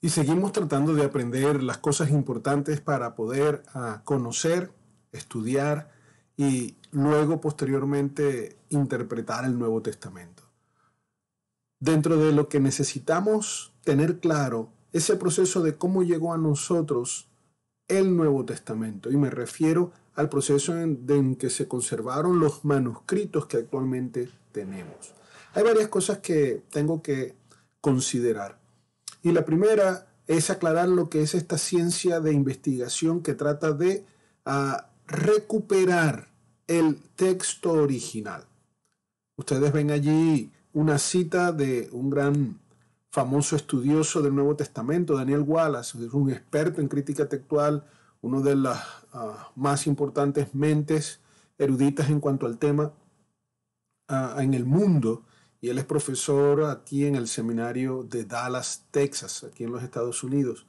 Y seguimos tratando de aprender las cosas importantes para poder conocer, estudiar y luego posteriormente interpretar el Nuevo Testamento. Dentro de lo que necesitamos tener claro ese proceso de cómo llegó a nosotros el Nuevo Testamento, y me refiero al proceso en que se conservaron los manuscritos que actualmente tenemos. Hay varias cosas que tengo que considerar. Y la primera es aclarar lo que es esta ciencia de investigación que trata de recuperar el texto original. Ustedes ven allí una cita de un gran famoso estudioso del Nuevo Testamento, Daniel Wallace, es un experto en crítica textual, uno de las más importantes mentes eruditas en cuanto al tema en el mundo. Y él es profesor aquí en el seminario de Dallas, Texas, aquí en los Estados Unidos.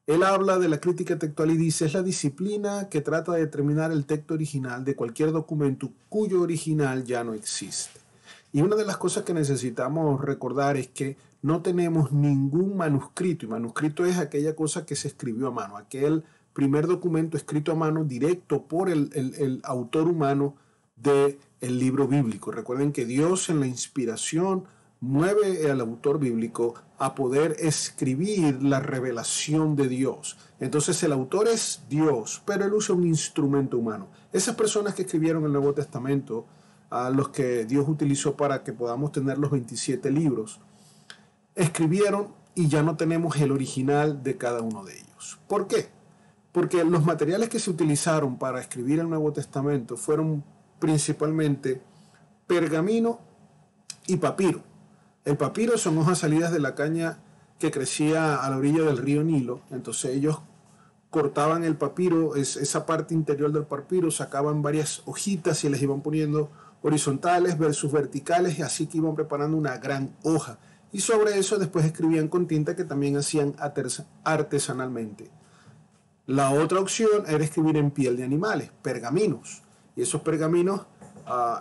Él habla de la crítica textual y dice, es la disciplina que trata de determinar el texto original de cualquier documento cuyo original ya no existe. Y una de las cosas que necesitamos recordar es que no tenemos ningún manuscrito, y manuscrito es aquella cosa que se escribió a mano, aquel primer documento escrito a mano directo por el autor humano del libro bíblico. Recuerden que Dios en la inspiración mueve al autor bíblico a poder escribir la revelación de Dios. Entonces el autor es Dios, pero él usa un instrumento humano. Esas personas que escribieron el Nuevo Testamento, a los que Dios utilizó para que podamos tener los 27 libros, escribieron y ya no tenemos el original de cada uno de ellos. ¿Por qué? Porque los materiales que se utilizaron para escribir el Nuevo Testamento fueron principalmente pergamino y papiro. El papiro son hojas salidas de la caña que crecía a la orilla del río Nilo. Entonces ellos cortaban el papiro, esa parte interior del papiro, sacaban varias hojitas y les iban poniendo horizontales versus verticales, y así que iban preparando una gran hoja. Y sobre eso después escribían con tinta, que también hacían artesanalmente. La otra opción era escribir en piel de animales, pergaminos. Y esos pergaminos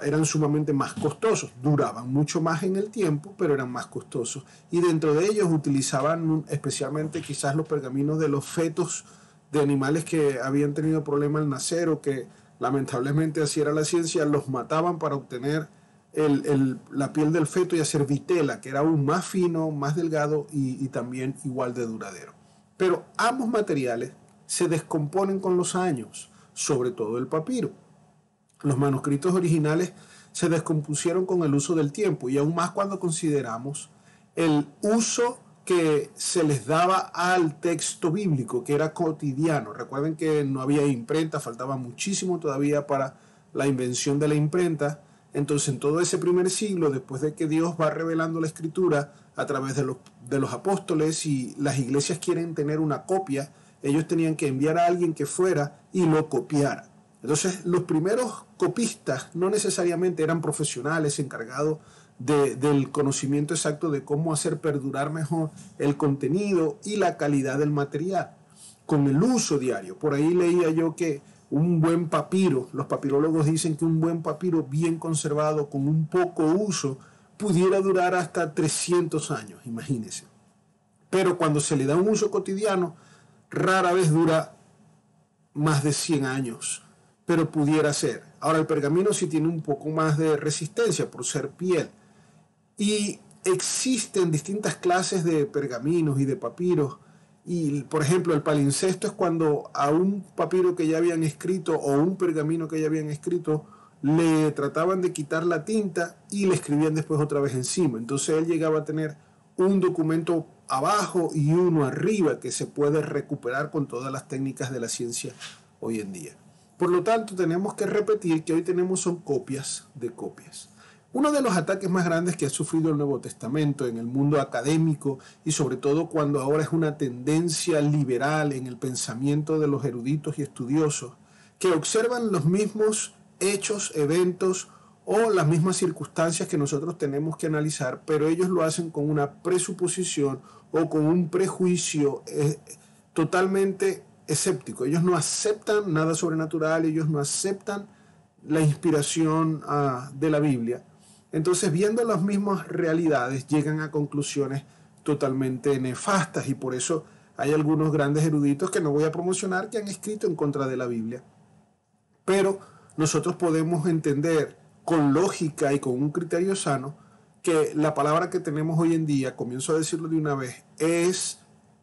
eran sumamente más costosos, duraban mucho más en el tiempo, pero eran más costosos. Y dentro de ellos utilizaban especialmente quizás los pergaminos de los fetos de animales que habían tenido problemas al nacer, o que lamentablemente así era la ciencia, los mataban para obtener la piel del feto y hacer vitela, que era aún más fino, más delgado y también igual de duradero. Pero ambos materiales se descomponen con los años, sobre todo el papiro. Los manuscritos originales se descompusieron con el uso del tiempo, y aún más cuando consideramos el uso que se les daba al texto bíblico, que era cotidiano. Recuerden que no había imprenta, faltaba muchísimo todavía para la invención de la imprenta. Entonces, en todo ese primer siglo, después de que Dios va revelando la Escritura a través de los apóstoles, y las iglesias quieren tener una copia, ellos tenían que enviar a alguien que fuera y lo copiara. Entonces, los primeros copistas no necesariamente eran profesionales encargados del conocimiento exacto de cómo hacer perdurar mejor el contenido y la calidad del material con el uso diario. Por ahí leía yo que un buen papiro, los papirólogos dicen que un buen papiro bien conservado con un poco uso pudiera durar hasta 300 años, imagínense. Pero cuando se le da un uso cotidiano, rara vez dura más de 100 años, pero pudiera ser. Ahora, el pergamino sí tiene un poco más de resistencia por ser piel. Y existen distintas clases de pergaminos y de papiros. Y, por ejemplo, el palincesto es cuando a un papiro que ya habían escrito o un pergamino que ya habían escrito le trataban de quitar la tinta y le escribían después otra vez encima. Entonces él llegaba a tener un documento abajo y uno arriba que se puede recuperar con todas las técnicas de la ciencia hoy en día. Por lo tanto, tenemos que repetir que hoy tenemos son copias de copias. Uno de los ataques más grandes que ha sufrido el Nuevo Testamento en el mundo académico, y sobre todo cuando ahora es una tendencia liberal en el pensamiento de los eruditos y estudiosos, que observan los mismos hechos, eventos o las mismas circunstancias que nosotros tenemos que analizar, pero ellos lo hacen con una presuposición o con un prejuicio totalmente escéptico. Ellos no aceptan nada sobrenatural, ellos no aceptan la inspiración de la Biblia. Entonces, viendo las mismas realidades, llegan a conclusiones totalmente nefastas, y por eso hay algunos grandes eruditos que no voy a promocionar que han escrito en contra de la Biblia. Pero nosotros podemos entender con lógica y con un criterio sano que la palabra que tenemos hoy en día, comienzo a decirlo de una vez, es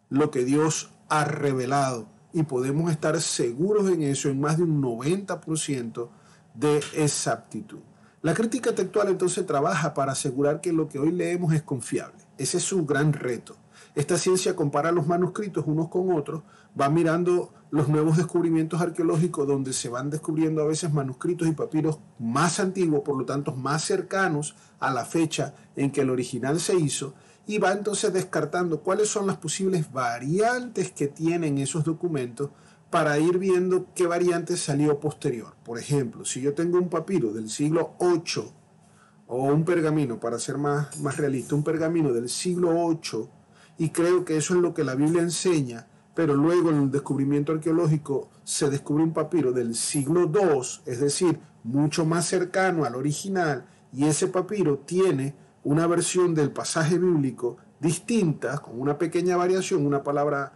lo que Dios ha revelado y podemos estar seguros en eso en más de un 90% de exactitud. La crítica textual entonces trabaja para asegurar que lo que hoy leemos es confiable. Ese es su gran reto. Esta ciencia compara los manuscritos unos con otros, va mirando los nuevos descubrimientos arqueológicos donde se van descubriendo a veces manuscritos y papiros más antiguos, por lo tanto más cercanos a la fecha en que el original se hizo, y va entonces descartando cuáles son las posibles variantes que tienen esos documentos para ir viendo qué variante salió posterior. Por ejemplo, si yo tengo un papiro del siglo VIII o un pergamino, para ser más realista, un pergamino del siglo VIII, y creo que eso es lo que la Biblia enseña, pero luego en el descubrimiento arqueológico se descubre un papiro del siglo II, es decir, mucho más cercano al original, y ese papiro tiene una versión del pasaje bíblico distinta, con una pequeña variación, una palabra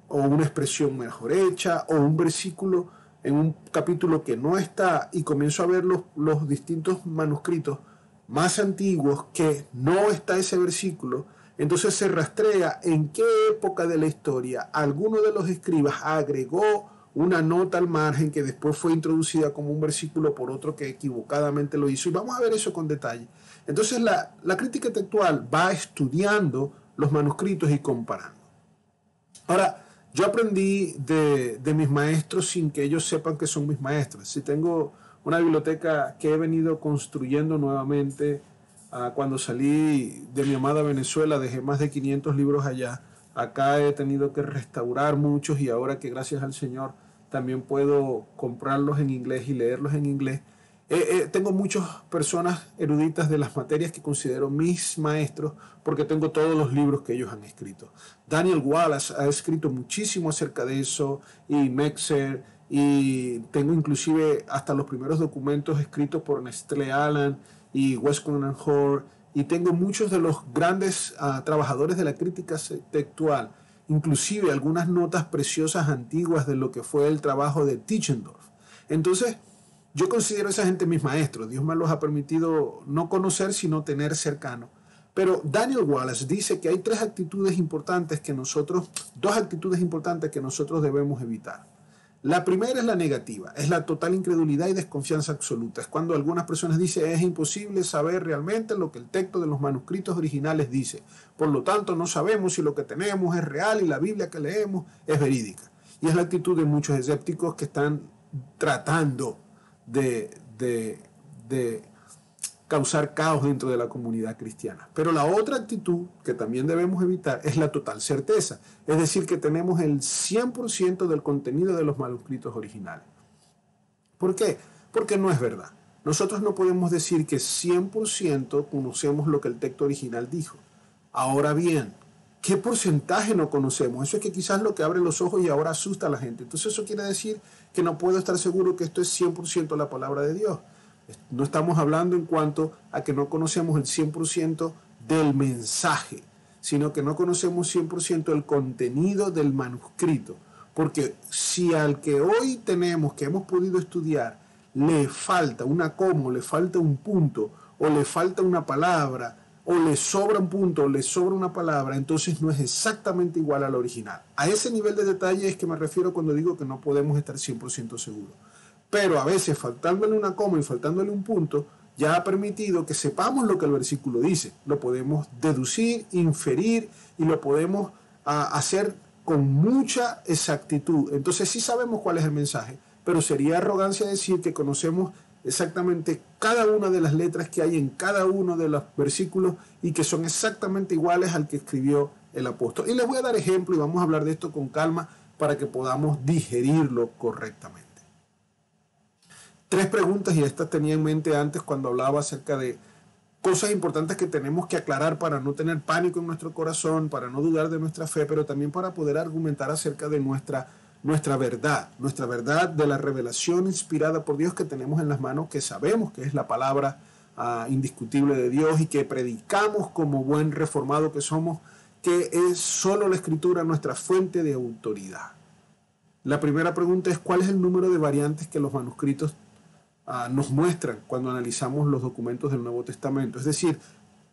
o una expresión mejor hecha, o un versículo en un capítulo que no está, y comienzo a ver los distintos manuscritos más antiguos que no está ese versículo. Entonces se rastrea en qué época de la historia alguno de los escribas agregó una nota al margen que después fue introducida como un versículo por otro que equivocadamente lo hizo. Y vamos a ver eso con detalle. Entonces la crítica textual va estudiando los manuscritos y comparando. Ahora, yo aprendí de mis maestros sin que ellos sepan que son mis maestros. Si tengo una biblioteca que he venido construyendo nuevamente. Cuando salí de mi amada Venezuela, dejé más de 500 libros allá. Acá he tenido que restaurar muchos, y ahora que gracias al Señor también puedo comprarlos en inglés y leerlos en inglés. Tengo muchas personas eruditas de las materias que considero mis maestros, porque tengo todos los libros que ellos han escrito. Daniel Wallace ha escrito muchísimo acerca de eso, y Mexer, y tengo inclusive hasta los primeros documentos escritos por Nestlé Aland y Westcott & Hort, y tengo muchos de los grandes trabajadores de la crítica textual, inclusive algunas notas preciosas antiguas de lo que fue el trabajo de Tischendorf. Entonces, yo considero a esa gente mis maestros. Dios me los ha permitido no conocer, sino tener cercano. Pero Daniel Wallace dice que hay dos actitudes importantes que nosotros debemos evitar. La primera es la negativa, es la total incredulidad y desconfianza absoluta. Es cuando algunas personas dicen es imposible saber realmente lo que el texto de los manuscritos originales dice. Por lo tanto, no sabemos si lo que tenemos es real y la Biblia que leemos es verídica. Y es la actitud de muchos escépticos que están tratando de causar caos dentro de la comunidad cristiana. Pero la otra actitud que también debemos evitar es la total certeza, es decir, que tenemos el 100% del contenido de los manuscritos originales. ¿Por qué? Porque no es verdad. Nosotros no podemos decir que 100% conocemos lo que el texto original dijo. Ahora bien, ¿qué porcentaje no conocemos? Eso es que quizás lo que abre los ojos y ahora asusta a la gente. Entonces eso quiere decir que no puedo estar seguro que esto es 100% la palabra de Dios. No estamos hablando en cuanto a que no conocemos el 100% del mensaje, sino que no conocemos 100% el contenido del manuscrito. Porque si al que hoy tenemos, que hemos podido estudiar, le falta una coma, le falta un punto, o le falta una palabra, o le sobra un punto, o le sobra una palabra, entonces no es exactamente igual al original. A ese nivel de detalle es que me refiero cuando digo que no podemos estar 100% seguros. Pero a veces faltándole una coma y faltándole un punto, ya ha permitido que sepamos lo que el versículo dice. Lo podemos deducir, inferir, y lo podemos hacer con mucha exactitud. Entonces sí sabemos cuál es el mensaje, pero sería arrogancia decir que conocemos exactamente cada una de las letras que hay en cada uno de los versículos y que son exactamente iguales al que escribió el apóstol. Y les voy a dar ejemplo y vamos a hablar de esto con calma para que podamos digerirlo correctamente. 3 preguntas, y estas tenía en mente antes cuando hablaba acerca de cosas importantes que tenemos que aclarar para no tener pánico en nuestro corazón, para no dudar de nuestra fe, pero también para poder argumentar acerca de nuestra verdad de la revelación inspirada por Dios que tenemos en las manos, que sabemos que es la palabra indiscutible de Dios y que predicamos como buen reformado que somos, que es solo la escritura nuestra fuente de autoridad. La primera pregunta es: ¿cuál es el número de variantes que los manuscritos nos muestran cuando analizamos los documentos del Nuevo Testamento? Es decir,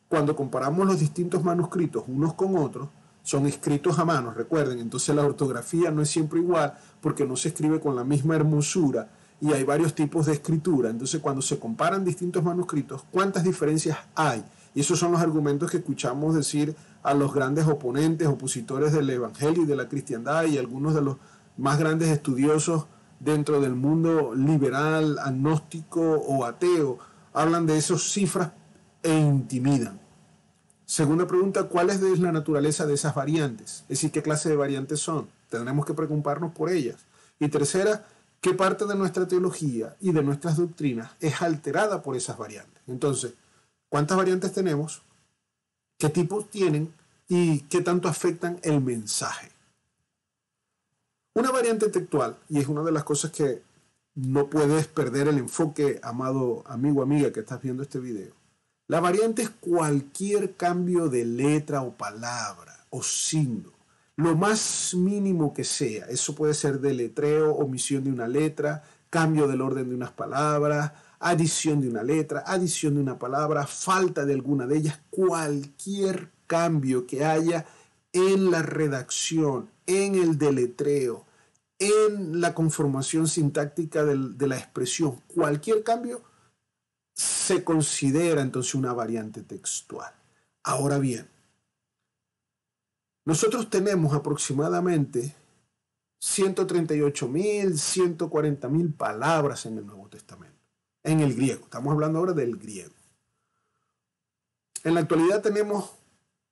cuando comparamos los distintos manuscritos unos con otros, son escritos a mano, recuerden, entonces la ortografía no es siempre igual porque no se escribe con la misma hermosura y hay varios tipos de escritura. Entonces, cuando se comparan distintos manuscritos, ¿cuántas diferencias hay? Y esos son los argumentos que escuchamos decir a los grandes oponentes, opositores del Evangelio y de la cristiandad, y algunos de los más grandes estudiosos dentro del mundo liberal, agnóstico o ateo, hablan de esas cifras e intimidan. Segunda pregunta: ¿cuál es la naturaleza de esas variantes? Es decir, ¿qué clase de variantes son? Tendremos que preocuparnos por ellas. Y tercera, ¿qué parte de nuestra teología y de nuestras doctrinas es alterada por esas variantes? Entonces, ¿cuántas variantes tenemos? ¿Qué tipos tienen? ¿Y qué tanto afectan el mensaje? Una variante textual, y es una de las cosas que no puedes perder el enfoque, amado amigo, amiga que estás viendo este video. La variante es cualquier cambio de letra o palabra o signo, lo más mínimo que sea. Eso puede ser deletreo, omisión de una letra, cambio del orden de unas palabras, adición de una letra, adición de una palabra, falta de alguna de ellas. Cualquier cambio que haya en la redacción, en el deletreo, en la conformación sintáctica de la expresión, cualquier cambio se considera entonces una variante textual. Ahora bien, nosotros tenemos aproximadamente 138.000, 140.000 palabras en el Nuevo Testamento, en el griego. Estamos hablando ahora del griego. En la actualidad tenemos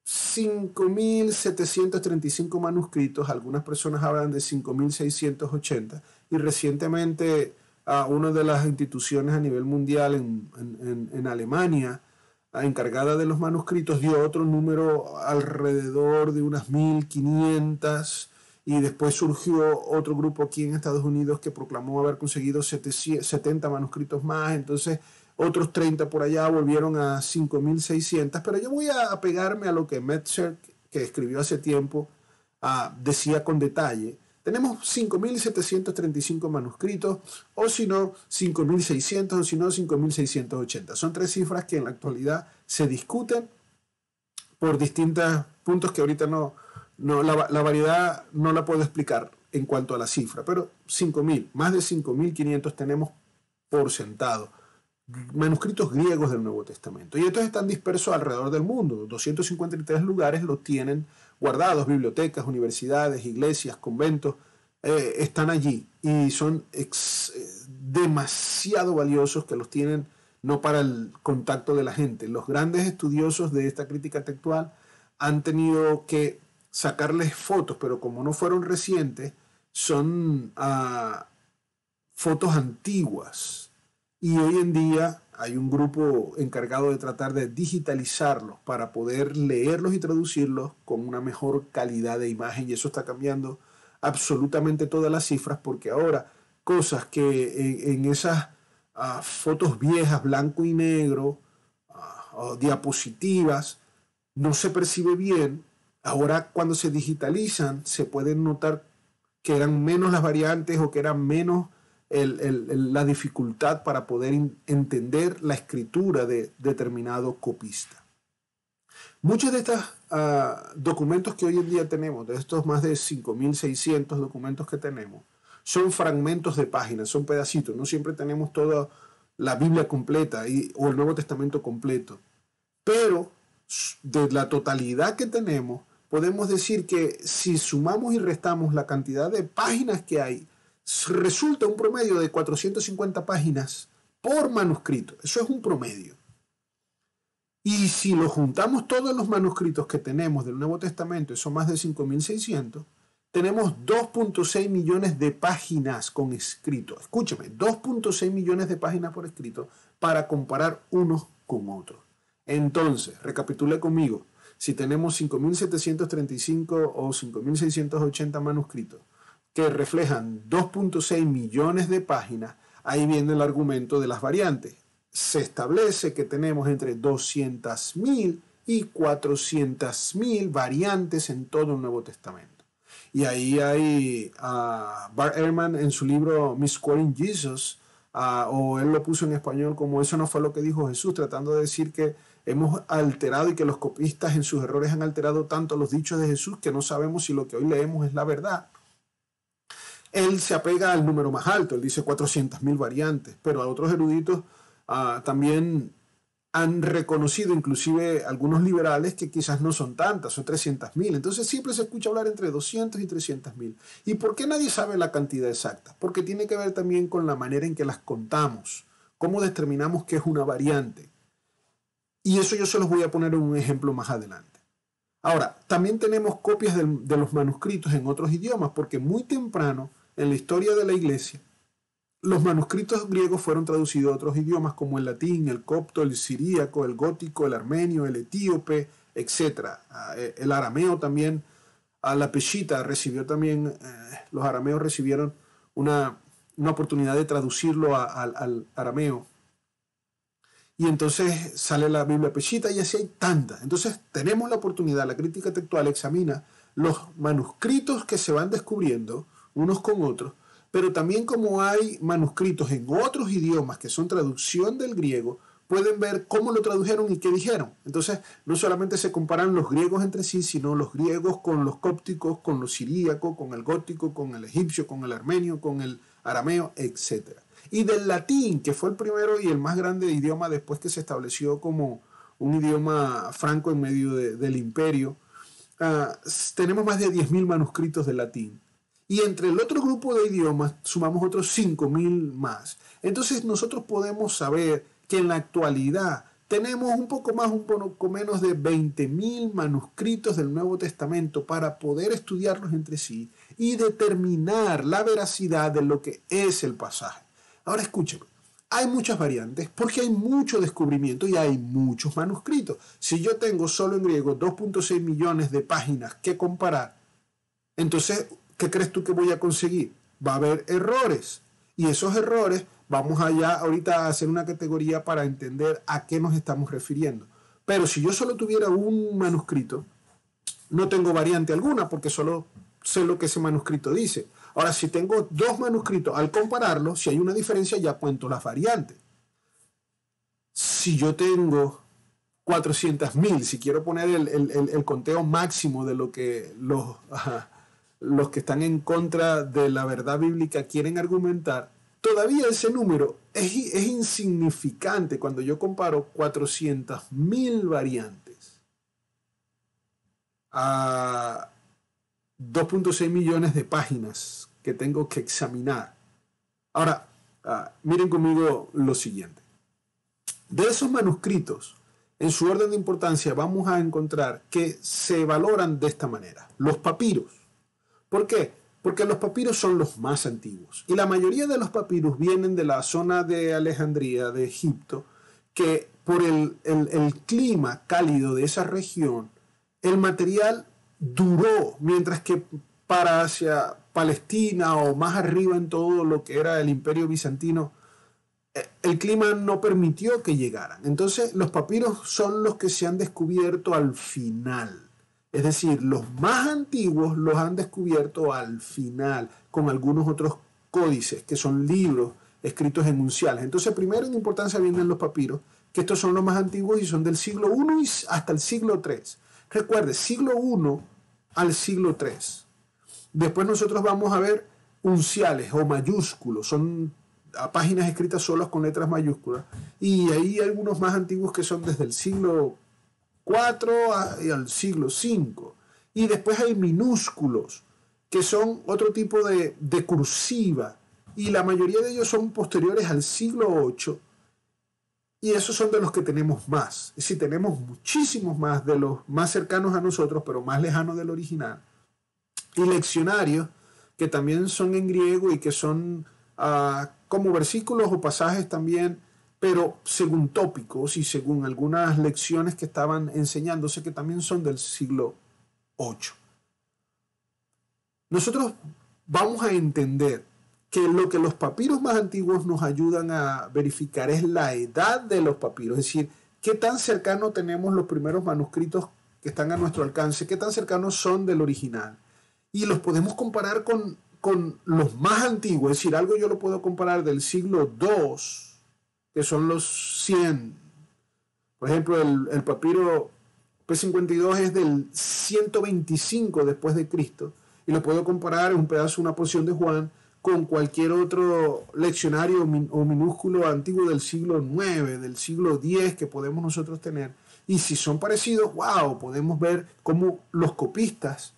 5.735 manuscritos, algunas personas hablan de 5.680, y recientemente una de las instituciones a nivel mundial en Alemania, encargada de los manuscritos, dio otro número alrededor de unas 1.500, y después surgió otro grupo aquí en Estados Unidos que proclamó haber conseguido 70 manuscritos más. Entonces otros 30 por allá volvieron a 5.600, pero yo voy a apegarme a lo que Metzer, que escribió hace tiempo, decía con detalle. Tenemos 5.735 manuscritos, o si no 5.600, o si no 5.680. Son tres cifras que en la actualidad se discuten por distintos puntos que ahorita la variedad no la puedo explicar en cuanto a la cifra, pero 5.000, más de 5.500 tenemos por sentado. Manuscritos griegos del Nuevo Testamento. Y estos están dispersos alrededor del mundo. 253 lugares los tienen guardados: bibliotecas, universidades, iglesias, conventos, están allí. Y son demasiado valiosos, que los tienen no para el contacto de la gente. Los grandes estudiosos de esta crítica textual han tenido que sacarles fotos, pero como no fueron recientes, son fotos antiguas. Y hoy en día hay un grupo encargado de tratar de digitalizarlos para poder leerlos y traducirlos con una mejor calidad de imagen, y eso está cambiando absolutamente todas las cifras, porque ahora cosas que en esas fotos viejas, blanco y negro, o diapositivas, no se percibe bien, ahora cuando se digitalizan se pueden notar que eran menos las variantes, o que eran menos la dificultad para poder entender la escritura de determinado copista. Muchos de estos documentos que hoy en día tenemos, de estos más de 5.600 documentos que tenemos, son fragmentos de páginas, son pedacitos. No siempre tenemos toda la Biblia completa o el Nuevo Testamento completo. Pero de la totalidad que tenemos, podemos decir que si sumamos y restamos la cantidad de páginas que hay, resulta un promedio de 450 páginas por manuscrito. Eso es un promedio. Y si lo juntamos todos los manuscritos que tenemos del Nuevo Testamento, son más de 5.600, tenemos 2.6 millones de páginas con escrito. Escúchame, 2.6 millones de páginas por escrito para comparar unos con otros. Entonces, recapitule conmigo. Si tenemos 5.735 o 5.680 manuscritos que reflejan 2.6 millones de páginas, ahí viene el argumento de las variantes. Se establece que tenemos entre 200.000 y 400.000 variantes en todo el Nuevo Testamento. Y ahí hay Bart Ehrman en su libro Misquoting Jesus, o él lo puso en español como "Eso no fue lo que dijo Jesús", tratando de decir que hemos alterado y que los copistas en sus errores han alterado tanto los dichos de Jesús que no sabemos si lo que hoy leemos es la verdad. Él se apega al número más alto, él dice 400.000 variantes, pero a otros eruditos también han reconocido, inclusive algunos liberales, que quizás no son tantas, son 300.000. Entonces siempre se escucha hablar entre 200 y 300.000. ¿Y por qué nadie sabe la cantidad exacta? Porque tiene que ver también con la manera en que las contamos, cómo determinamos qué es una variante. Y eso yo se los voy a poner en un ejemplo más adelante. Ahora, también tenemos copias de los manuscritos en otros idiomas, porque muy temprano en la historia de la Iglesia, los manuscritos griegos fueron traducidos a otros idiomas como el latín, el copto, el siríaco, el gótico, el armenio, el etíope, etc. El arameo también, la peshita recibió también, los arameos recibieron una oportunidad de traducirlo al arameo. Y entonces sale la Biblia peshita y así hay tantas. Entonces tenemos la oportunidad, la crítica textual examina los manuscritos que se van descubriendo unos con otros, pero también como hay manuscritos en otros idiomas que son traducción del griego, pueden ver cómo lo tradujeron y qué dijeron. Entonces, no solamente se comparan los griegos entre sí, sino los griegos con los cópticos, con los siríacos, con el gótico, con el egipcio, con el armenio, con el arameo, etc. Y del latín, que fue el primero y el más grande idioma después que se estableció como un idioma franco en medio del imperio, tenemos más de 10.000 manuscritos de latín. Y entre el otro grupo de idiomas sumamos otros 5.000 más. Entonces nosotros podemos saber que en la actualidad tenemos un poco más, un poco menos de 20.000 manuscritos del Nuevo Testamento para poder estudiarlos entre sí y determinar la veracidad de lo que es el pasaje. Ahora escúcheme, hay muchas variantes porque hay mucho descubrimiento y hay muchos manuscritos. Si yo tengo solo en griego 2.6 millones de páginas que comparar, entonces, ¿qué crees tú que voy a conseguir? Va a haber errores. Y esos errores, vamos allá ahorita a hacer una categoría para entender a qué nos estamos refiriendo. Pero si yo solo tuviera un manuscrito, no tengo variante alguna porque solo sé lo que ese manuscrito dice. Ahora, si tengo dos manuscritos, al compararlos, si hay una diferencia, ya cuento las variantes. Si yo tengo 400.000, si quiero poner el conteo máximo de lo que los que están en contra de la verdad bíblica quieren argumentar, todavía ese número es insignificante cuando yo comparo 400.000 variantes a 2.6 millones de páginas que tengo que examinar. Ahora, miren conmigo lo siguiente. De esos manuscritos, en su orden de importancia, vamos a encontrar que se valoran de esta manera. Los papiros. ¿Por qué? Porque los papiros son los más antiguos. Y la mayoría de los papiros vienen de la zona de Alejandría, de Egipto, que por el clima cálido de esa región, el material duró, mientras que para hacia Palestina o más arriba en todo lo que era el Imperio Bizantino, el clima no permitió que llegaran. Entonces, los papiros son los que se han descubierto al final. Es decir, los más antiguos los han descubierto al final, con algunos otros códices, que son libros escritos en unciales. Entonces, primero en importancia vienen los papiros, que estos son los más antiguos y son del siglo I hasta el siglo III. Recuerde, siglo I al siglo III. Después nosotros vamos a ver unciales o mayúsculos, son páginas escritas solas con letras mayúsculas. Y hay algunos más antiguos que son desde el siglo IV al siglo V. Y después hay minúsculos, que son otro tipo de cursiva. Y la mayoría de ellos son posteriores al siglo VIII. Y esos son de los que tenemos más. Es decir, tenemos muchísimos más de los más cercanos a nosotros, pero más lejanos del original. Y leccionarios, que también son en griego y que son como versículos o pasajes también, pero según tópicos y según algunas lecciones que estaban enseñándose, que también son del siglo VIII. Nosotros vamos a entender que lo que los papiros más antiguos nos ayudan a verificar es la edad de los papiros, es decir, ¿qué tan cercano tenemos los primeros manuscritos que están a nuestro alcance? ¿Qué tan cercanos son del original? Y los podemos comparar con los más antiguos, es decir, algo yo lo puedo comparar del siglo II, que son los 100. Por ejemplo, el papiro P52 es del 125 después de Cristo, y lo puedo comparar en un pedazo, una porción de Juan, con cualquier otro leccionario o minúsculo antiguo del siglo IX, del siglo X que podemos nosotros tener. Y si son parecidos, wow, podemos ver cómo los copistas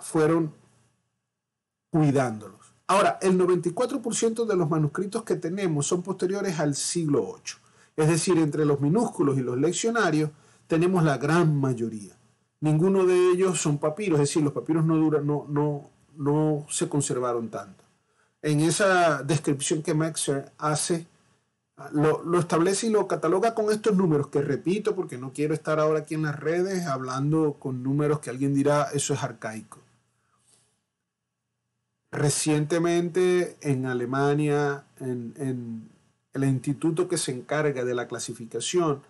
fueron cuidándolos. Ahora, el 94% de los manuscritos que tenemos son posteriores al siglo VIII. Es decir, entre los minúsculos y los leccionarios tenemos la gran mayoría. Ninguno de ellos son papiros, es decir, los papiros no se conservaron tanto. En esa descripción que Meixer hace, lo establece y lo cataloga con estos números, que repito porque no quiero estar ahora aquí en las redes hablando con números que alguien dirá eso es arcaico. Recientemente en Alemania, en el instituto que se encarga de la clasificación,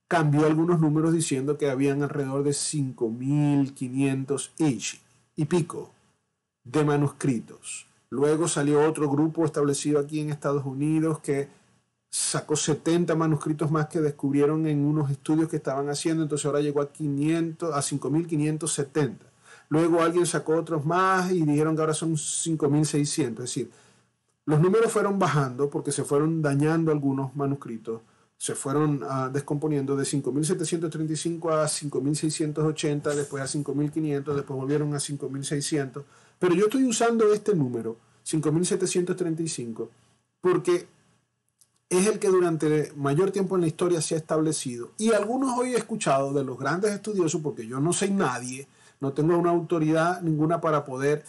cambió algunos números diciendo que habían alrededor de 5.500 y pico de manuscritos. Luego salió otro grupo establecido aquí en Estados Unidos que sacó 70 manuscritos más que descubrieron en unos estudios que estaban haciendo, entonces ahora llegó a 5.570. Luego alguien sacó otros más y dijeron que ahora son 5.600. Es decir, los números fueron bajando porque se fueron dañando algunos manuscritos, se fueron descomponiendo de 5.735 a 5.680, después a 5.500, después volvieron a 5.600. Pero yo estoy usando este número, 5.735, porque es el que durante mayor tiempo en la historia se ha establecido. Y algunos hoy he escuchado de los grandes estudiosos, porque yo no soy nadie, no tengo una autoridad ninguna para poder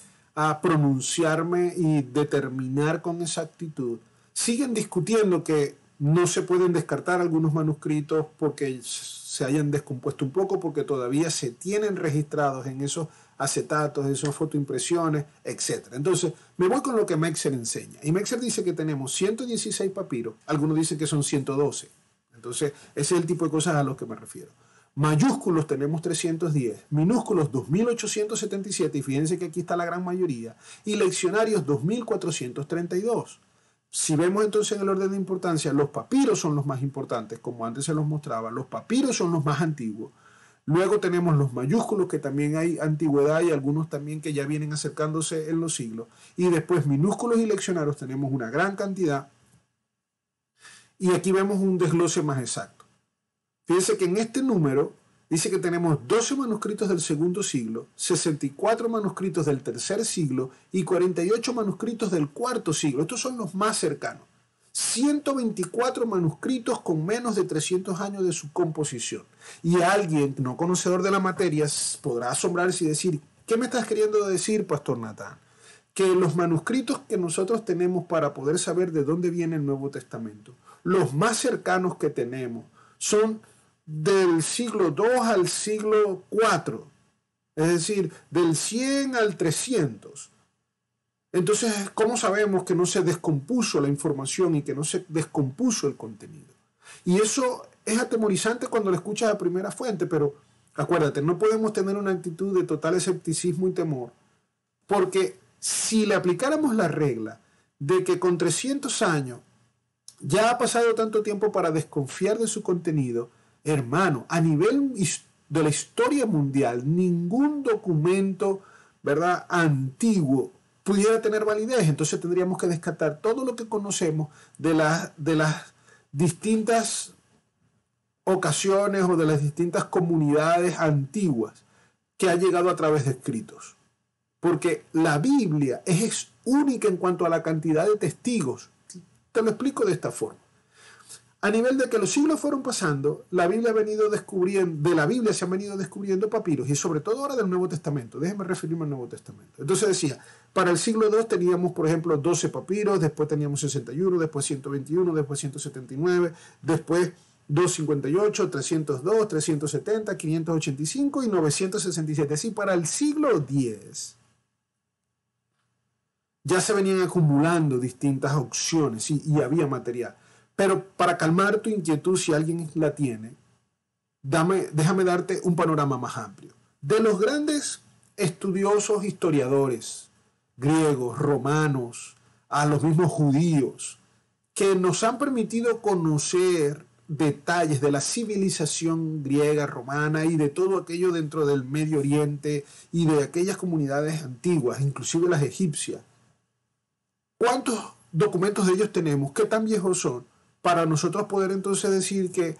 pronunciarme y determinar con exactitud, siguen discutiendo que no se pueden descartar algunos manuscritos porque se hayan descompuesto un poco, porque todavía se tienen registrados en esos acetatos, esas fotoimpresiones, etc. Entonces, me voy con lo que Meixer enseña. Y Meixer dice que tenemos 116 papiros, algunos dicen que son 112. Entonces, ese es el tipo de cosas a los que me refiero. Mayúsculos tenemos 310, minúsculos 2.877, y fíjense que aquí está la gran mayoría, y leccionarios 2.432. Si vemos entonces en el orden de importancia, los papiros son los más importantes, como antes se los mostraba, los papiros son los más antiguos. Luego tenemos los mayúsculos, que también hay antigüedad, y algunos también que ya vienen acercándose en los siglos. Y después minúsculos y leccionarios tenemos una gran cantidad. Y aquí vemos un desglose más exacto. Fíjense que en este número dice que tenemos 12 manuscritos del segundo siglo, 64 manuscritos del tercer siglo y 48 manuscritos del cuarto siglo. Estos son los más cercanos. 124 manuscritos con menos de 300 años de su composición. Y alguien no conocedor de la materia podrá asombrarse y decir, ¿qué me estás queriendo decir, Pastor Natán? Que los manuscritos que nosotros tenemos para poder saber de dónde viene el Nuevo Testamento, los más cercanos que tenemos, son del siglo II al siglo IV, es decir, del 100 al 300. Entonces, ¿cómo sabemos que no se descompuso la información y que no se descompuso el contenido? Y eso es atemorizante cuando lo escuchas a primera fuente, pero acuérdate, no podemos tener una actitud de total escepticismo y temor, porque si le aplicáramos la regla de que con 300 años ya ha pasado tanto tiempo para desconfiar de su contenido, hermano, a nivel de la historia mundial, ningún documento, ¿verdad?, antiguo pudiera tener validez. Entonces tendríamos que descartar todo lo que conocemos de las distintas ocasiones o de las distintas comunidades antiguas que ha llegado a través de escritos. Porque la Biblia es única en cuanto a la cantidad de testigos. Te lo explico de esta forma. A nivel de que los siglos fueron pasando, de la Biblia se han venido descubriendo papiros, y sobre todo ahora del Nuevo Testamento. Déjenme referirme al Nuevo Testamento. Entonces decía, para el siglo II teníamos, por ejemplo, 12 papiros, después teníamos 61, después 121, después 179, después 258, 302, 370, 585 y 967. Así, para el siglo X ya se venían acumulando distintas opciones y había material. Pero para calmar tu inquietud, si alguien la tiene, déjame darte un panorama más amplio. De los grandes estudiosos historiadores, griegos, romanos, a los mismos judíos, que nos han permitido conocer detalles de la civilización griega, romana y de todo aquello dentro del Medio Oriente y de aquellas comunidades antiguas, inclusive las egipcias. ¿Cuántos documentos de ellos tenemos? ¿Qué tan viejos son? Para nosotros poder entonces decir que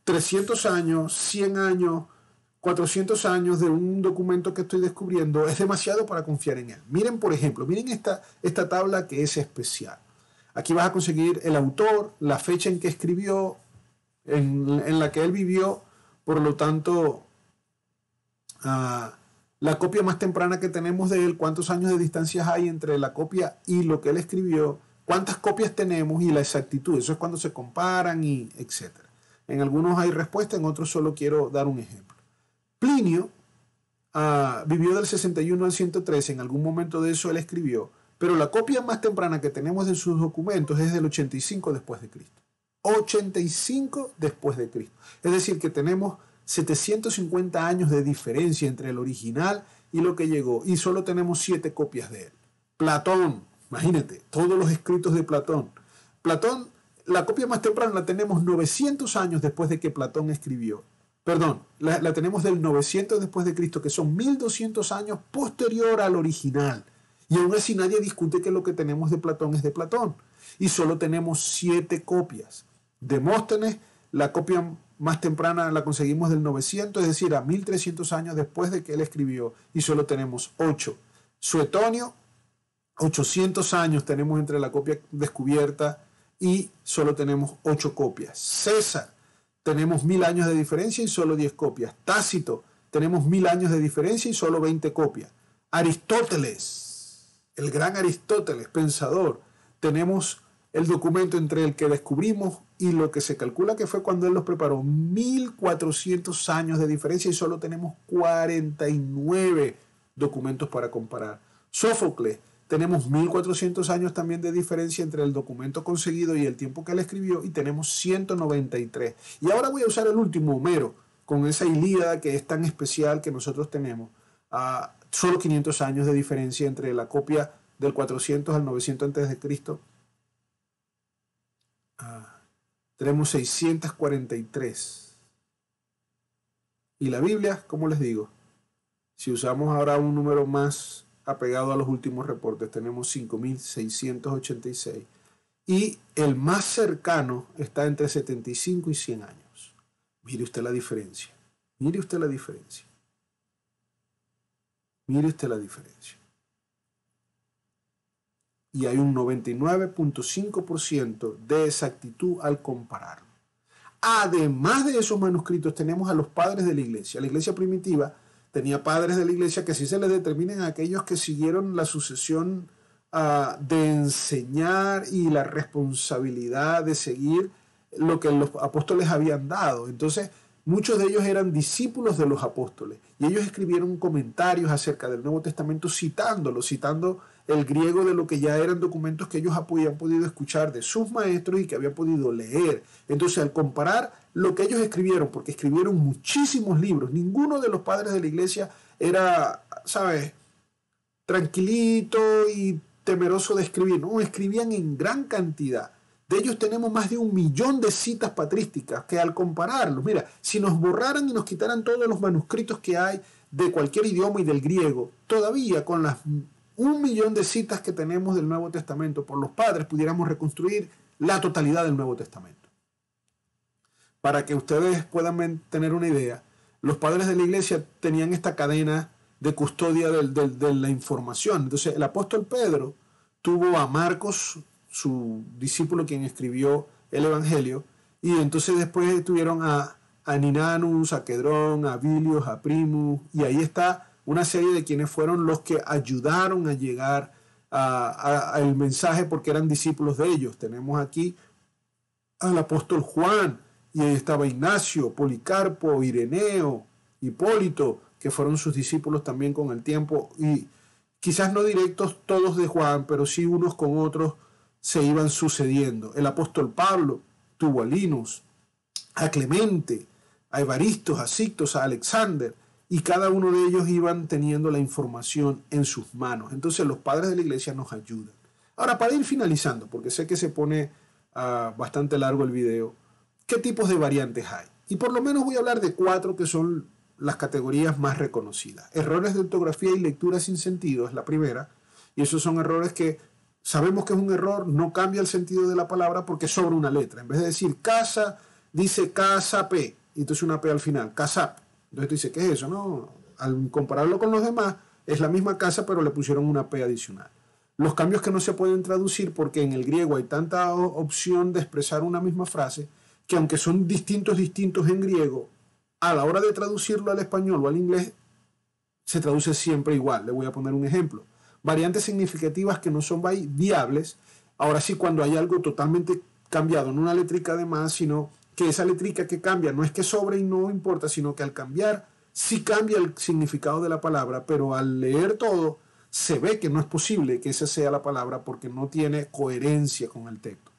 300 años, 100 años, 400 años de un documento que estoy descubriendo es demasiado para confiar en él. Miren, por ejemplo, miren esta tabla que es especial. Aquí vas a conseguir el autor, la fecha en que escribió, en la que él vivió, por lo tanto, la copia más temprana que tenemos de él, cuántos años de distancias hay entre la copia y lo que él escribió, cuántas copias tenemos y la exactitud. Eso es cuando se comparan y etcétera. En algunos hay respuesta, en otros solo quiero dar un ejemplo. Plinio vivió del 61 al 113, en algún momento de eso él escribió, pero la copia más temprana que tenemos de sus documentos es del 85 después de Cristo. 85 después de Cristo. Es decir, que tenemos 750 años de diferencia entre el original y lo que llegó, y solo tenemos 7 copias de él. Platón, imagínate, todos los escritos de Platón. Platón, la copia más temprana la tenemos 900 años después de que Platón escribió. Perdón, la tenemos del 900 después de Cristo, que son 1200 años posterior al original. Y aún así nadie discute que lo que tenemos de Platón es de Platón. Y solo tenemos 7 copias. Demóstenes, la copia más temprana la conseguimos del 900, es decir, a 1300 años después de que él escribió, y solo tenemos 8. Suetonio, 800 años tenemos entre la copia descubierta y solo tenemos 8 copias. César, tenemos 1000 años de diferencia y solo 10 copias. Tácito, tenemos 1000 años de diferencia y solo 20 copias. Aristóteles, el gran Aristóteles, pensador, tenemos el documento entre el que descubrimos y lo que se calcula que fue cuando él los preparó, 1400 años de diferencia y solo tenemos 49 documentos para comparar. Sófocles, tenemos 1400 años también de diferencia entre el documento conseguido y el tiempo que él escribió y tenemos 193. Y ahora voy a usar el último, Homero, con esa Ilíada que es tan especial que nosotros tenemos. Solo 500 años de diferencia entre la copia del 400 al 900 a.C. Tenemos 643. Y la Biblia, ¿cómo les digo? Si usamos ahora un número más apegado a los últimos reportes, tenemos 5686. Y el más cercano está entre 75 y 100 años. Mire usted la diferencia. Mire usted la diferencia. Mire usted la diferencia. Y hay un 99.5% de exactitud al compararlo. Además de esos manuscritos, tenemos a los padres de la iglesia. La iglesia primitiva tenía padres de la iglesia que sí se les determinan a aquellos que siguieron la sucesión de enseñar y la responsabilidad de seguir lo que los apóstoles habían dado. Entonces, muchos de ellos eran discípulos de los apóstoles y ellos escribieron comentarios acerca del Nuevo Testamento citando el griego de lo que ya eran documentos que ellos habían podido escuchar de sus maestros y que habían podido leer. Entonces, al comparar lo que ellos escribieron, porque escribieron muchísimos libros, ninguno de los padres de la iglesia era, ¿sabes?, tranquilito y temeroso de escribir. No, escribían en gran cantidad. De ellos tenemos más de 1 millón de citas patrísticas que al compararlos, mira, si nos borraran y nos quitaran todos los manuscritos que hay de cualquier idioma y del griego, todavía con las 1 millón de citas que tenemos del Nuevo Testamento por los padres, pudiéramos reconstruir la totalidad del Nuevo Testamento. Para que ustedes puedan tener una idea, los padres de la iglesia tenían esta cadena de custodia de la información. Entonces, el apóstol Pedro tuvo a Marcos, su discípulo, quien escribió el Evangelio, y entonces después tuvieron a Ninanus, a Quedrón, a Bilios, a Primus, y ahí está una serie de quienes fueron los que ayudaron a llegar al mensaje porque eran discípulos de ellos. Tenemos aquí al apóstol Juan, y ahí estaba Ignacio, Policarpo, Ireneo, Hipólito, que fueron sus discípulos también con el tiempo, y quizás no directos todos de Juan, pero sí unos con otros se iban sucediendo. El apóstol Pablo, tuvo a Linus, a Clemente, a Evaristos, a Sictos, a Alexander, y cada uno de ellos iban teniendo la información en sus manos. Entonces los padres de la iglesia nos ayudan. Ahora, para ir finalizando, porque sé que se pone bastante largo el video, ¿qué tipos de variantes hay? Y por lo menos voy a hablar de 4 que son las categorías más reconocidas. Errores de ortografía y lectura sin sentido es la primera, y esos son errores que sabemos que es un error, no cambia el sentido de la palabra porque sobra una letra. En vez de decir casa, dice casap, y entonces una P al final, casap. Entonces tú dices, ¿qué es eso? No, al compararlo con los demás, es la misma casa, pero le pusieron una P adicional. Los cambios que no se pueden traducir porque en el griego hay tanta opción de expresar una misma frase que aunque son distintos en griego, a la hora de traducirlo al español o al inglés, se traduce siempre igual. Le voy a poner un ejemplo. Variantes significativas que no son viables. Ahora sí, cuando hay algo totalmente cambiado, no una letrica de más, sino que esa letrica que cambia no es que sobre y no importa, sino que al cambiar sí cambia el significado de la palabra, pero al leer todo se ve que no es posible que esa sea la palabra porque no tiene coherencia con el texto.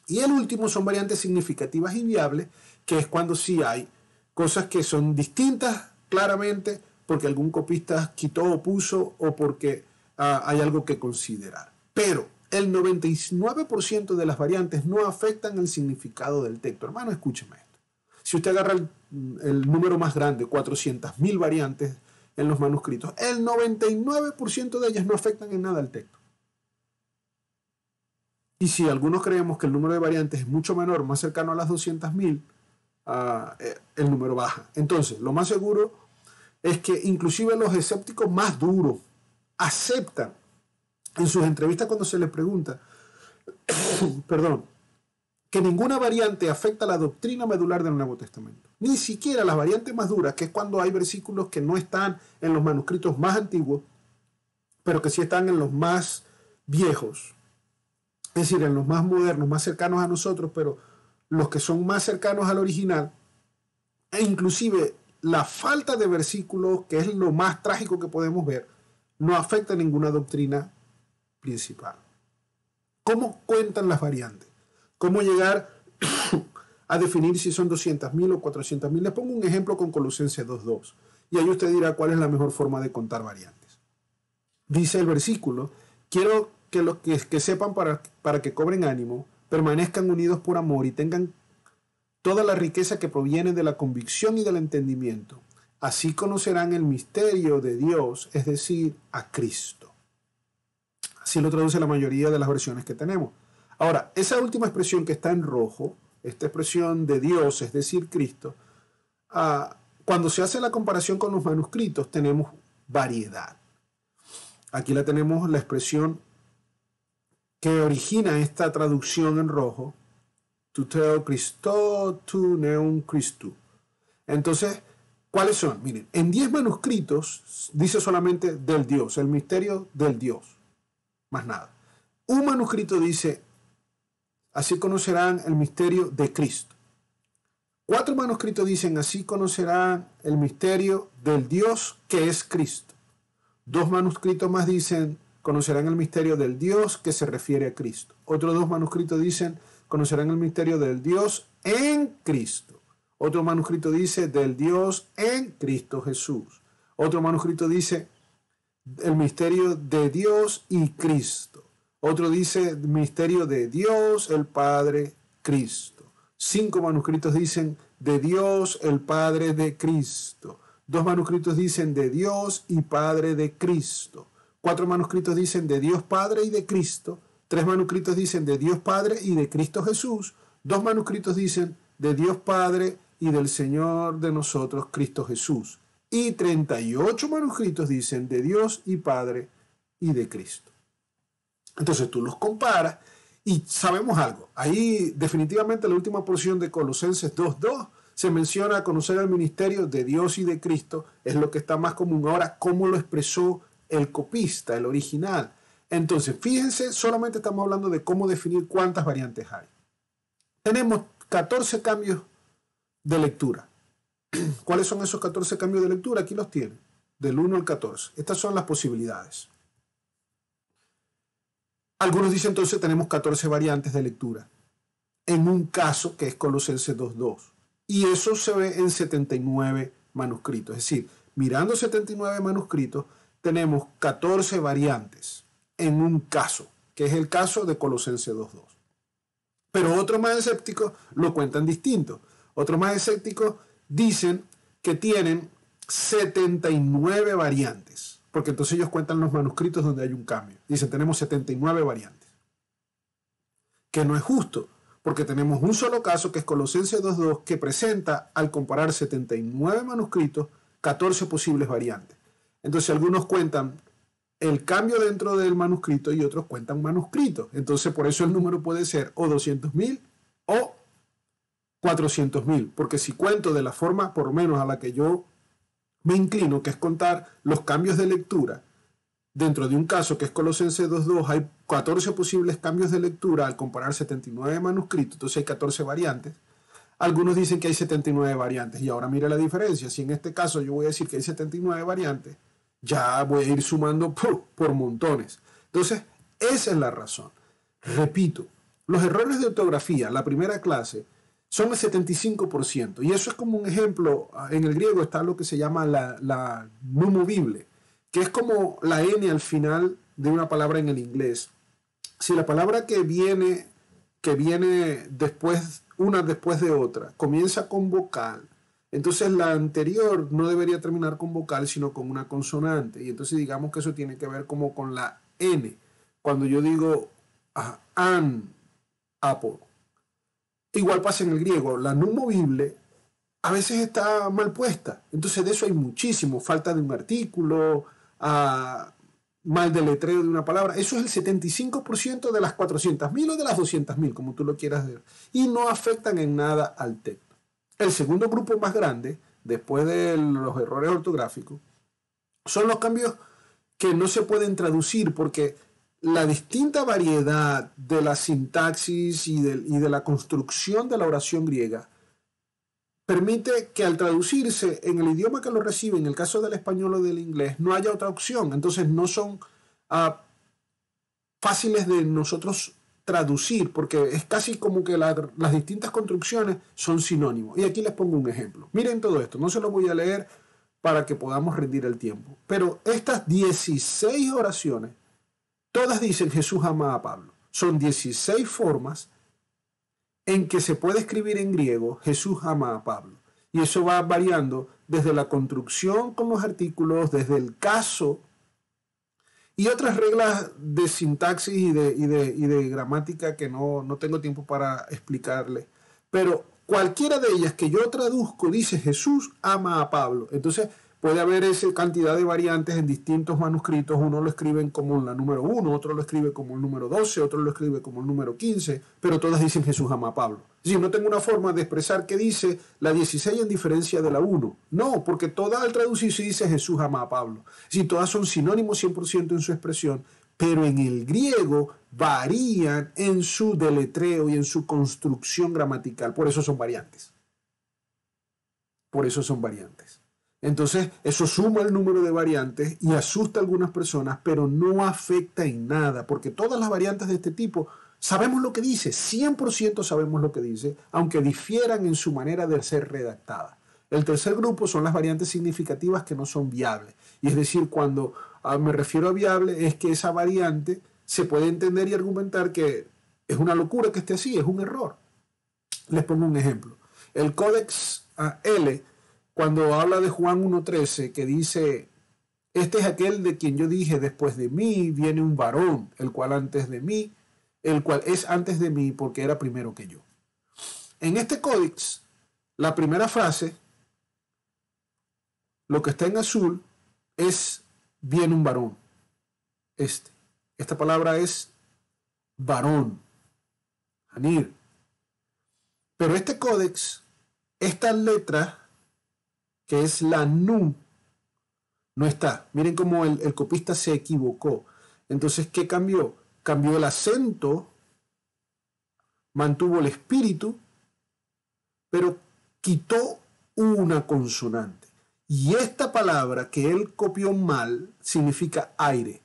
Y el último son variantes significativas y viables, que es cuando sí hay cosas que son distintas claramente porque algún copista quitó o puso o porque hay algo que considerar. Pero el 99% de las variantes no afectan el significado del texto. Hermano, escúcheme esto. Si usted agarra el número más grande, 400.000 variantes en los manuscritos, el 99% de ellas no afectan en nada al texto. Y si algunos creemos que el número de variantes es mucho menor, más cercano a las 200.000, el número baja. Entonces, lo más seguro es que inclusive los escépticos más duros aceptan en sus entrevistas cuando se les pregunta, que ninguna variante afecta la doctrina medular del Nuevo Testamento. Ni siquiera las variantes más duras, que es cuando hay versículos que no están en los manuscritos más antiguos, pero que sí están en los más viejos. Es decir, en los más modernos, más cercanos a nosotros, pero los que son más cercanos al original, e inclusive la falta de versículos, que es lo más trágico que podemos ver, no afecta ninguna doctrina principal. ¿Cómo cuentan las variantes? ¿Cómo llegar a definir si son 200.000 o 400.000? Les pongo un ejemplo con Colosenses 2.2, y ahí usted dirá cuál es la mejor forma de contar variantes. Dice el versículo, quiero que los que sepan para que cobren ánimo, permanezcan unidos por amor y tengan toda la riqueza que proviene de la convicción y del entendimiento. Así conocerán el misterio de Dios, es decir, a Cristo. Así lo traduce la mayoría de las versiones que tenemos. Ahora, esa última expresión que está en rojo, esta expresión de Dios, es decir, Cristo, cuando se hace la comparación con los manuscritos, tenemos variedad. Aquí la tenemos la expresión que origina esta traducción en rojo, tuteo Christo, tu neum Christu. Entonces, ¿cuáles son? Miren, en 10 manuscritos dice solamente del Dios, el misterio del Dios, más nada. Un manuscrito dice, así conocerán el misterio de Cristo. 4 manuscritos dicen, así conocerán el misterio del Dios que es Cristo. 2 manuscritos más dicen, conocerán el misterio del Dios que se refiere a Cristo. Otros 2 manuscritos dicen, conocerán el misterio del Dios en Cristo. Otro manuscrito dice, del Dios en Cristo Jesús. Otro manuscrito dice, el misterio de Dios y Cristo. Otro dice, misterio de Dios, el Padre, Cristo. 5 manuscritos dicen, de Dios, el Padre de Cristo. 2 manuscritos dicen, de Dios y Padre de Cristo. 4 manuscritos dicen de Dios Padre y de Cristo. 3 manuscritos dicen de Dios Padre y de Cristo Jesús. 2 manuscritos dicen de Dios Padre y del Señor de nosotros, Cristo Jesús. Y 38 manuscritos dicen de Dios y Padre y de Cristo. Entonces tú los comparas y sabemos algo. Ahí definitivamente la última porción de Colosenses 2.2 se menciona conocer el ministerio de Dios y de Cristo. Es lo que está más común. Ahora, ¿cómo lo expresó el copista, el original? Entonces, fíjense, solamente estamos hablando de cómo definir cuántas variantes hay. Tenemos 14 cambios de lectura. ¿Cuáles son esos 14 cambios de lectura? Aquí los tienen, del 1 al 14. Estas son las posibilidades. Algunos dicen entonces tenemos 14 variantes de lectura. en un caso que es Colosenses 2.2. Y eso se ve en 79 manuscritos. Es decir, mirando 79 manuscritos, tenemos 14 variantes en un caso, que es el caso de Colosenses 2.2. Pero otros más escépticos lo cuentan distinto. Otros más escépticos dicen que tienen 79 variantes, porque entonces ellos cuentan los manuscritos donde hay un cambio. Dicen, tenemos 79 variantes. Que no es justo, porque tenemos un solo caso, que es Colosenses 2.2, que presenta, al comparar 79 manuscritos, 14 posibles variantes. Entonces algunos cuentan el cambio dentro del manuscrito y otros cuentan manuscritos. Entonces por eso el número puede ser o 200.000 o 400.000, porque si cuento de la forma, por lo menos a la que yo me inclino, que es contar los cambios de lectura, dentro de un caso que es Colosenses 2.2, hay 14 posibles cambios de lectura al comparar 79 manuscritos, entonces hay 14 variantes. Algunos dicen que hay 79 variantes, y ahora mire la diferencia. Si en este caso yo voy a decir que hay 79 variantes, ya voy a ir sumando por montones. Entonces, esa es la razón. Repito, los errores de ortografía, la primera clase, son el 75%. Y eso es como un ejemplo. En el griego está lo que se llama la no movible, que es como la N al final de una palabra en el inglés. Si la palabra que viene después, una después de otra, comienza con vocal, entonces la anterior no debería terminar con vocal, sino con una consonante. Y entonces digamos que eso tiene que ver como con la N. Cuando yo digo an, apple. Igual pasa en el griego. La no movible a veces está mal puesta. Entonces de eso hay muchísimo. Falta de un artículo, mal deletreo de una palabra. Eso es el 75% de las 400.000 o de las 200.000, como tú lo quieras ver. Y no afectan en nada al texto. El segundo grupo más grande, después de los errores ortográficos, son los cambios que no se pueden traducir, porque la distinta variedad de la sintaxis y de la construcción de la oración griega permite que al traducirse en el idioma que lo recibe, en el caso del español o del inglés, no haya otra opción. Entonces no son fáciles de nosotros traducir, porque es casi como que las distintas construcciones son sinónimos. Y aquí les pongo un ejemplo. Miren todo esto, no se lo voy a leer para que podamos rendir el tiempo. Pero estas 16 oraciones, todas dicen Jesús ama a Pablo. Son 16 formas en que se puede escribir en griego Jesús ama a Pablo. Y eso va variando desde la construcción con los artículos, desde el caso y otras reglas de sintaxis y de gramática que no tengo tiempo para explicarles. Pero cualquiera de ellas que yo traduzco dice Jesús ama a Pablo. Entonces puede haber esa cantidad de variantes en distintos manuscritos. Uno lo escriben como la número 1, otro lo escribe como el número 12, otro lo escribe como el número 15, pero todas dicen Jesús ama a Pablo. Es decir, no tengo una forma de expresar qué dice la 16 en diferencia de la 1. No, porque todas al traducirse dice Jesús ama a Pablo. Es decir, todas son sinónimos 100% en su expresión, pero en el griego varían en su deletreo y en su construcción gramatical. Por eso son variantes. Por eso son variantes. Entonces, eso suma el número de variantes y asusta a algunas personas, pero no afecta en nada, porque todas las variantes de este tipo sabemos lo que dice, 100% sabemos lo que dice, aunque difieran en su manera de ser redactada. El tercer grupo son las variantes significativas que no son viables. Y es decir, cuando me refiero a viable, es que esa variante se puede entender y argumentar que es una locura que esté así, es un error. Les pongo un ejemplo. El Códex L, cuando habla de Juan 1.13, que dice, este es aquel de quien yo dije, después de mí viene un varón, el cual es antes de mí porque era primero que yo. En este códex, la primera frase, lo que está en azul, es viene un varón. Esta palabra es varón, Hanir. Pero este códex, esta letra, que es la nu, no está. Miren cómo el copista se equivocó. Entonces, ¿qué cambió? Cambió el acento, mantuvo el espíritu, pero quitó una consonante. Y esta palabra que él copió mal significa aire.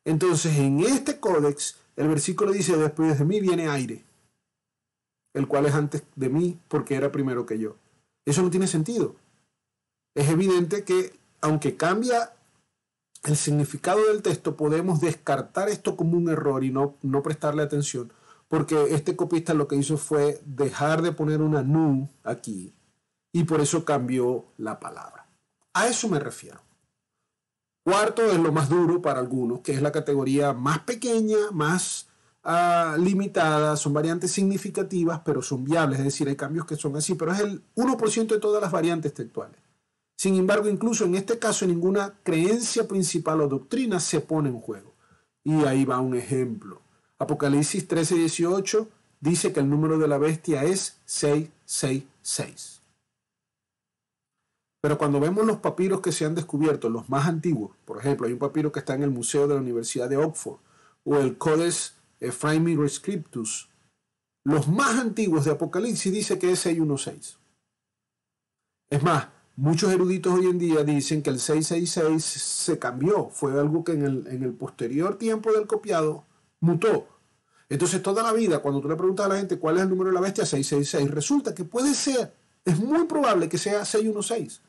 Entonces, en este códex, el versículo dice, después de mí viene aire. el cual es antes de mí porque era primero que yo. Eso no tiene sentido. Es evidente que, aunque cambia el significado del texto, podemos descartar esto como un error y no prestarle atención, porque este copista lo que hizo fue dejar de poner una nu aquí y por eso cambió la palabra. A eso me refiero. Cuarto es lo más duro para algunos, que es la categoría más pequeña, más limitada, son variantes significativas, pero son viables, es decir, hay cambios que son así, pero es el 1% de todas las variantes textuales. Sin embargo, incluso en este caso, ninguna creencia principal o doctrina se pone en juego. Y ahí va un ejemplo. Apocalipsis 13:18 dice que el número de la bestia es 666. Pero cuando vemos los papiros que se han descubierto, los más antiguos, por ejemplo, hay un papiro que está en el Museo de la Universidad de Oxford, o el Codex Ephraimi Scriptus, los más antiguos de Apocalipsis dice que es 616. Es más, muchos eruditos hoy en día dicen que el 666 se cambió, fue algo que en el posterior tiempo del copiado mutó. Entonces toda la vida, cuando tú le preguntas a la gente cuál es el número de la bestia, 666, resulta que puede ser, es muy probable que sea 616.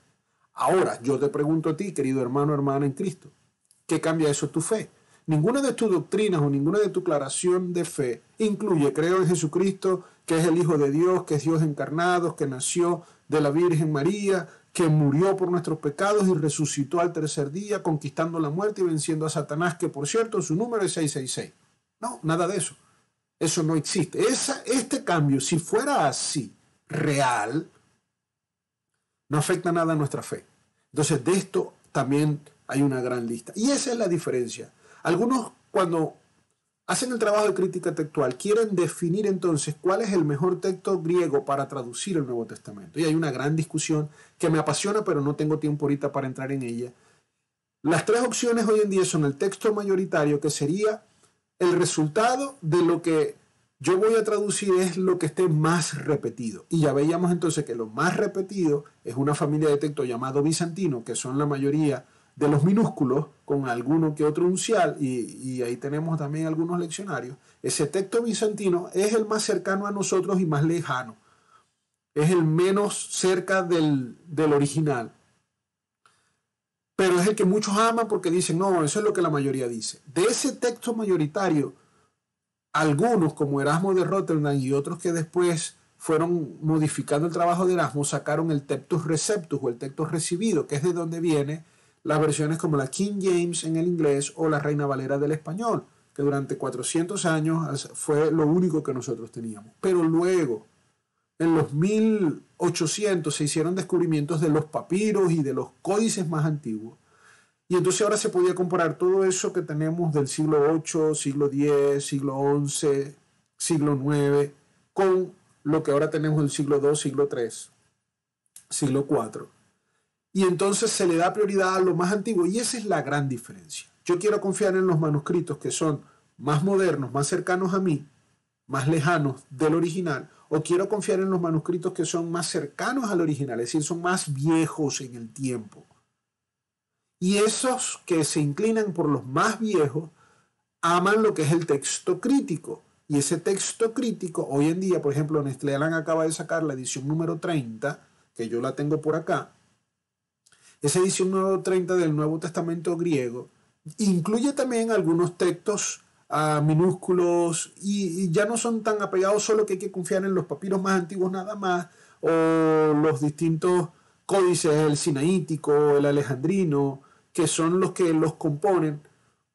Ahora, yo te pregunto a ti, querido hermano o hermana en Cristo, ¿qué cambia eso tu fe? Ninguna de tus doctrinas o ninguna de tu declaración de fe incluye, creo en Jesucristo, que es el Hijo de Dios, que es Dios encarnado, que nació de la Virgen María, que murió por nuestros pecados y resucitó al tercer día, conquistando la muerte y venciendo a Satanás, que por cierto su número es 666. No, nada de eso. Eso no existe. Este cambio, si fuera así, real, no afecta nada a nuestra fe. Entonces, de esto también hay una gran lista. Y esa es la diferencia. Algunos, cuando hacen el trabajo de crítica textual, quieren definir entonces cuál es el mejor texto griego para traducir el Nuevo Testamento. Y hay una gran discusión que me apasiona, pero no tengo tiempo ahorita para entrar en ella. Las tres opciones hoy en día son el texto mayoritario, que sería el resultado de lo que yo voy a traducir es lo que esté más repetido. Y ya veíamos entonces que lo más repetido es una familia de textos llamado bizantino, que son la mayoría de los minúsculos, con alguno que otro uncial, y ahí tenemos también algunos leccionarios. Ese texto bizantino es el más cercano a nosotros y más lejano. Es el menos cerca del original. Pero es el que muchos aman porque dicen, no, eso es lo que la mayoría dice. De ese texto mayoritario, algunos, como Erasmo de Rotterdam y otros que después fueron modificando el trabajo de Erasmo, sacaron el Textus Receptus o el texto recibido, que es de donde viene las versiones como la King James en el inglés o la Reina Valera del español, que durante 400 años fue lo único que nosotros teníamos. Pero luego, en los 1800, se hicieron descubrimientos de los papiros y de los códices más antiguos. Y entonces ahora se podía comparar todo eso que tenemos del siglo VIII, siglo X, siglo XI, siglo IX, con lo que ahora tenemos del siglo II, siglo III, siglo IV. Y entonces se le da prioridad a lo más antiguo, y esa es la gran diferencia. Yo quiero confiar en los manuscritos que son más modernos, más cercanos a mí, más lejanos del original, o quiero confiar en los manuscritos que son más cercanos al original, es decir, son más viejos en el tiempo. Y esos que se inclinan por los más viejos aman lo que es el texto crítico. Y ese texto crítico, hoy en día, por ejemplo, Nestlé Aland acaba de sacar la edición número 30, que yo la tengo por acá. Esa edición número 30 del Nuevo Testamento griego incluye también algunos textos minúsculos y ya no son tan apegados, solo que hay que confiar en los papiros más antiguos nada más, o los distintos códices, el sinaítico, el alejandrino, que son los que los componen,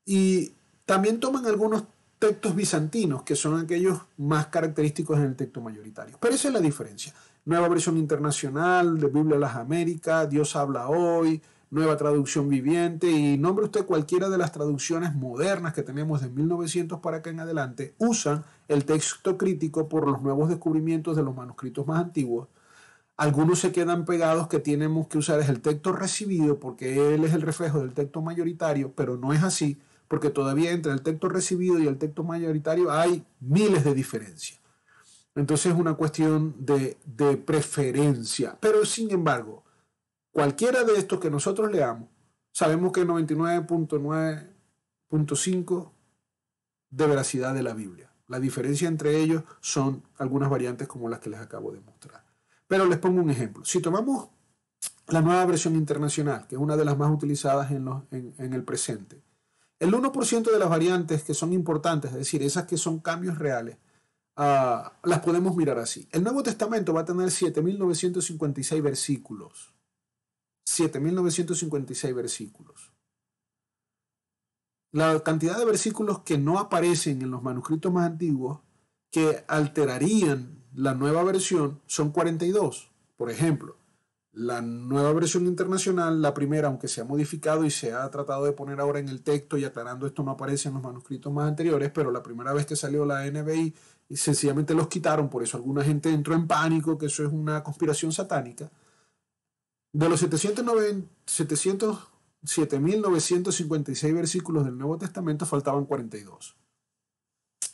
y también toman algunos textos bizantinos, que son aquellos más característicos en el texto mayoritario. Pero esa es la diferencia. Nueva versión internacional de Biblia de las Américas, Dios habla hoy, nueva traducción viviente, y nombre usted cualquiera de las traducciones modernas que tenemos de 1900 para acá en adelante, usan el texto crítico por los nuevos descubrimientos de los manuscritos más antiguos. Algunos se quedan pegados que tenemos que usar es el texto recibido porque él es el reflejo del texto mayoritario, pero no es así, porque todavía entre el texto recibido y el texto mayoritario hay miles de diferencias. Entonces es una cuestión de preferencia. Pero sin embargo, cualquiera de estos que nosotros leamos, sabemos que 99.9.5 de veracidad de la Biblia. La diferencia entre ellos son algunas variantes como las que les acabo de mostrar. Pero les pongo un ejemplo. Si tomamos la nueva versión internacional, que es una de las más utilizadas en el presente, el 1% de las variantes que son importantes, es decir, esas que son cambios reales, las podemos mirar así. El Nuevo Testamento va a tener 7.956 versículos. 7.956 versículos. La cantidad de versículos que no aparecen en los manuscritos más antiguos que alterarían la nueva versión son 42. Por ejemplo, la nueva versión internacional, la primera, aunque se ha modificado y se ha tratado de poner ahora en el texto y aclarando esto no aparece en los manuscritos más anteriores, pero la primera vez que salió la NBI y sencillamente los quitaron, por eso alguna gente entró en pánico, que eso es una conspiración satánica. De los 7.956 versículos del Nuevo Testamento faltaban 42.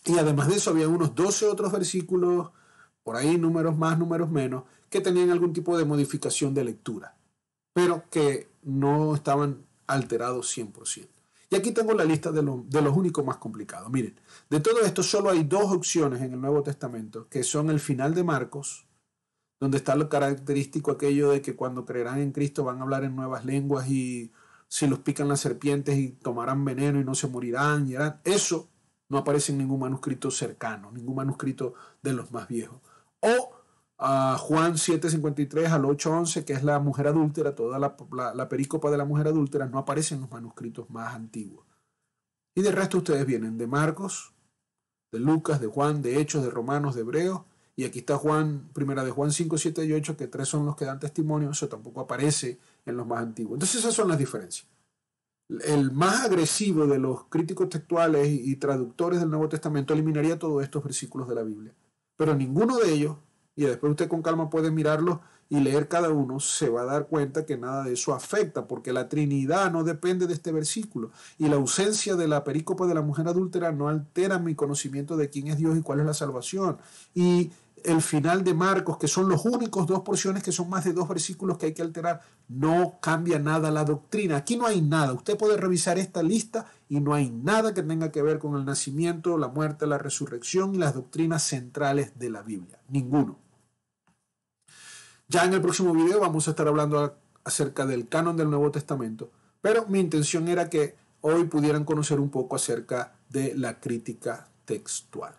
Y además de eso había unos 12 otros versículos, por ahí números más, números menos, que tenían algún tipo de modificación de lectura, pero que no estaban alterados 100%. Y aquí tengo la lista de los únicos más complicados. Miren, de todo esto solo hay dos opciones en el Nuevo Testamento, que son el final de Marcos, donde está lo característico aquello de que cuando creerán en Cristo van a hablar en nuevas lenguas y si los pican las serpientes y tomarán veneno y no se morirán. Eso no aparece en ningún manuscrito cercano, ningún manuscrito de los más viejos. O Juan 7:53 al 8:11, que es la mujer adúltera, toda la perícopa de la mujer adúltera no aparece en los manuscritos más antiguos. Y de resto ustedes vienen de Marcos, de Lucas, de Juan, de Hechos, de Romanos, de Hebreos. Y aquí está primera de Juan 5, 7 y 8, que 3 son los que dan testimonio. Eso tampoco aparece en los más antiguos. Entonces esas son las diferencias. El más agresivo de los críticos textuales y traductores del Nuevo Testamento eliminaría todos estos versículos de la Biblia. Pero ninguno de ellos, y después usted con calma puede mirarlos y leer cada uno, se va a dar cuenta que nada de eso afecta, porque la Trinidad no depende de este versículo. Y la ausencia de la perícopa de la mujer adúltera no altera mi conocimiento de quién es Dios y cuál es la salvación. Y el final de Marcos, que son los únicos dos porciones que son más de 2 versículos que hay que alterar, no cambia nada la doctrina. Aquí no hay nada. Usted puede revisar esta lista y no hay nada que tenga que ver con el nacimiento, la muerte, la resurrección y las doctrinas centrales de la Biblia. Ninguno. Ya en el próximo video vamos a estar hablando acerca del canon del Nuevo Testamento, pero mi intención era que hoy pudieran conocer un poco acerca de la crítica textual.